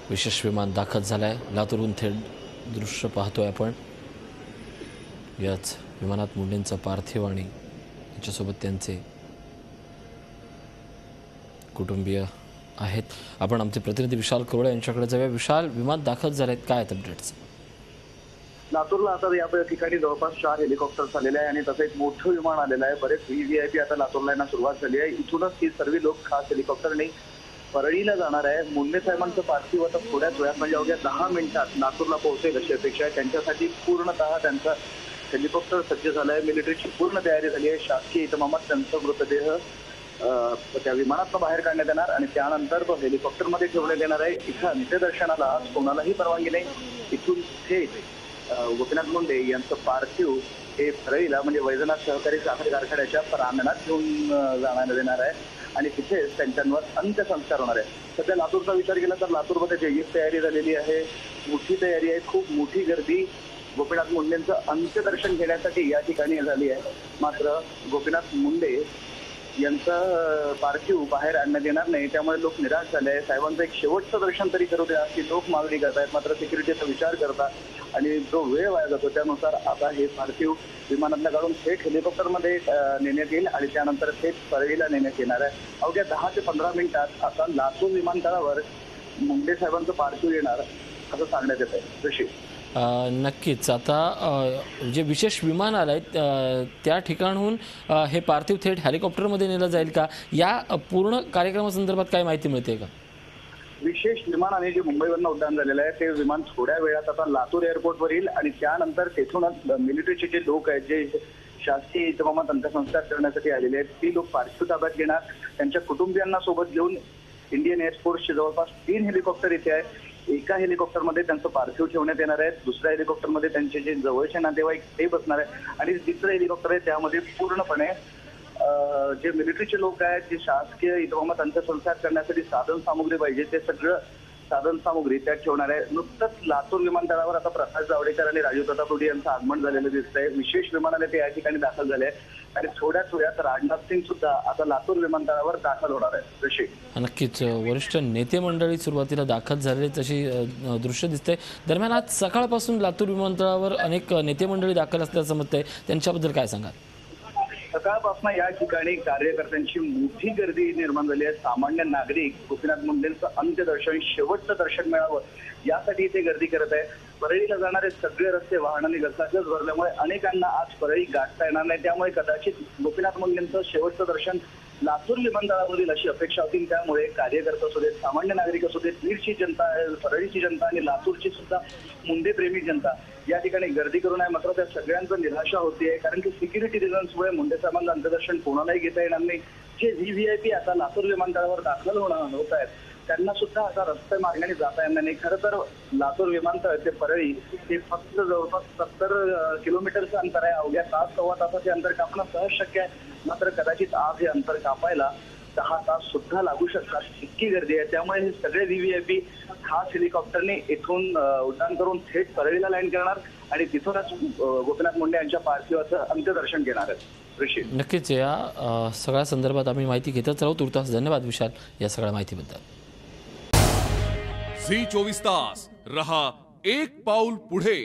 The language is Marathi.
विशेष विमान दाखल झालंय। लातूरहून थेट दृश्य पाहतोय आपण। याच विमानात मुंडेंचा पार्थिव आणि त्याच्यासोबत त्यांचे कुटुंबीय आहेत। आपण आमचे प्रतिनिधी विशाल कवळे यांच्याकडे जाऊया। विशाल, विमान दाखल झालेत, काय आहेत अपडेट्स? लातूरला आता या ठिकाणी जवळपास 4 हेलिकॉप्टर्स आलेले आहे आणि तसं एक मोठं विमान आलेलं आहे। बरेच व्हीव्हीआयपी आता लातूरला येण्यास सुरुवात झाली आहे। इथूनच ही सर्व लोक खास हेलिकॉप्टरने परळीला जाणार आहे। मुंडे साहेबांचं पार्थिव आता थोड्याच वेळात म्हणजे अवघ्या 10 मिनिटात लातूरला पोहोचेल अशी अपेक्षा आहे। त्यांच्यासाठी पूर्णतः त्यांचा हेलिकॉप्टर सज्ज झालं आहे। मिलिटरीची पूर्ण तयारी झाली आहे। शासकीय इतमामात त्यांचा मृतदेह त्या विमानातून बाहेर काढण्यात येणार आणि त्यानंतर तो हेलिकॉप्टरमध्ये ठेवण्यात येणार आहे। इथं अंत्यदर्शनाला आज कोणालाही परवानगी नाही। इथून थेट गोपीनाथ मुंडे यांचं पार्थिव हे परळीला म्हणजे वैजनाथ सहकारी साखर कारखान्याच्या प्रांगणात घेऊन जाण्यात येणार आहे आणि तिथेच त्यांच्यावर अंत्यसंस्कार होणार आहे। सध्या लातूरचा विचार केला तर लातूरमध्ये जय्यत तयारी झालेली आहे, मोठी तयारी आहे, खूप मोठी गर्दी गोपीनाथ मुंडेंचं अंत्यदर्शन घेण्यासाठी या ठिकाणी झाली आहे। मात्र गोपीनाथ मुंडे यांचं पार्थिव बाहेर आणण्यात येणार नाही, त्यामुळे लोक निराश झाले आहे। साहेबांचं एक शेवटचं दर्शन तरी करू द्या अशी लोक मागणी करतायत। मात्र सिक्युरिटीचा विचार करता आणि जो वेळ वाया जातो त्यानुसार आता हे पार्थिव विमानातनं काढून थेट हेलिकॉप्टरमध्ये नेण्यात येईल आणि त्यानंतर थेट परळीला नेण्यात येणार आहे। अवघ्या 10 ते 15 मिनिटात आता लातूर विमानतळावर मुंडे साहेबांचं पार्थिव येणार असं सांगण्यात येत आहे। ऋषी, नक्कीच आता जे विशेष विमान आलंय त्या ठिकाणाहून हे पार्थिव थेट हेलिकॉप्टरमध्ये नेलं जाईल का? या पूर्ण कार्यक्रमासंदर्भात काय माहिती मिळते का? विशेष विमानाने जे मुंबईवरून उड्डाण झालेलं आहे ते विमान थोड्या वेळात आता लातूर एअरपोर्टवर येईल आणि त्यानंतर तेथूनच मिलिटरीचे जे लोक आहेत जे शासकीय इतमामात अंत्यसंस्कार करण्यासाठी आलेले आहेत ती लोक पार्थिव ताब्यात घेणार। त्यांच्या कुटुंबियांना सोबत घेऊन इंडियन एअरफोर्सचे जवळपास 3 हेलिकॉप्टर इथे आहेत। एका हेलिकॉप्टरमध्ये त्यांचं पार्थिव ठेवण्यात येणार आहे, दुसऱ्या हेलिकॉप्टरमध्ये त्यांचे जे जवळचे नातेवाईक ते बसणार आहे आणि तिसरं हेलिकॉप्टर आहे त्यामध्ये पूर्णपणे जे मिलिटरीचे लोक आहेत जे शासकीय इतमामात अंत्यसंस्कार करण्यासाठी साधन सामुग्री पाहिजे ते सगळं साधन सामुग्री त्यात ठेवणार आहे। नुकतंच लातूर विमानतळावर आता प्रकाश जावडेकर आणि राजीव प्रतापरुडी यांचं आगमन झालेलं दिसतंय। विशेष विमानाने ते या ठिकाणी दाखल झाले आणि थोड्याच वेळात राजनाथ सिंग सुद्धा आता लातूर विमानतळावर दाखल होणार आहे। ऋषी, नक्कीच वरिष्ठ नेते मंडळी सुरुवातीला दाखल झालेली तशी दृश्य दिसते। दरम्यान आज सकाळपासून लातूर विमानतळावर अनेक नेते मंडळी दाखल असल्याचं मत आहे, त्यांच्याबद्दल काय सांगाल? सकाळपासून या ठिकाणी कार्यकर्त्यांची मोठी गर्दी निर्माण झाली आहे। सामान्य नागरिक गोपीनाथ मुंडेंचं अंत्यदर्शन शेवटचं दर्शन मिळावं यासाठी इथे गर्दी करत आहे। परळीला जाणारे सगळे रस्ते वाहनांनी गजबज भरल्यामुळे अनेकांना आज परळी गाठता येणार नाही, त्यामुळे कदाचित गोपीनाथ मुंडेंचं शेवटचं दर्शन लातूर विमानतळावरील अशी अपेक्षा होती। त्यामुळे कार्यकर्ते असू देत, सामान्य नागरिक असू देत, बीडची जनता, परळीची जनता आणि लातूरची सुद्धा मुंडे प्रेमी जनता या ठिकाणी गर्दी करून आहे। मात्र त्या सगळ्यांचं निराशा होतीये कारण की सिक्युरिटी रिझन्समुळे मुंडे साहेबांना अंत्यदर्शन कोणालाही घेता येणार नाही। जे व्हीव्हीआयपी आता लातूर विमानतळावर दाखल होत आहेत त्यांना सुद्धा आता रस्ते मार्गाने जाता येणार नाही। खरं तर लातूर विमानतळ ते परळी हे फक्त जवळपास 70 किलोमीटरचं अंतर आहे। अवघ्या तास सव्वा तासाचे अंतर कापणं सहज शक्य आहे, मात्र कदाचित आज हे अंतर कापायला 10 तास सुद्धा लागू शकतात, इतकी गर्दी आहे। त्यामुळे हे सगळे व्हीव्हीआयपी खास हेलिकॉप्टरने इथून उड्डाण करून थेट परळीला लँड करणार आणि तिथूनच गोपीनाथ मुंडे यांच्या पार्थिवाचं अंत्यदर्शन घेणार आहेत। ऋषी, नक्कीच या सगळ्या संदर्भात आम्ही माहिती घेतच राहू। तुर्तास धन्यवाद विशाल या सगळ्या माहितीबद्दल। झी 24 तास रहा एक पाऊल पुढे।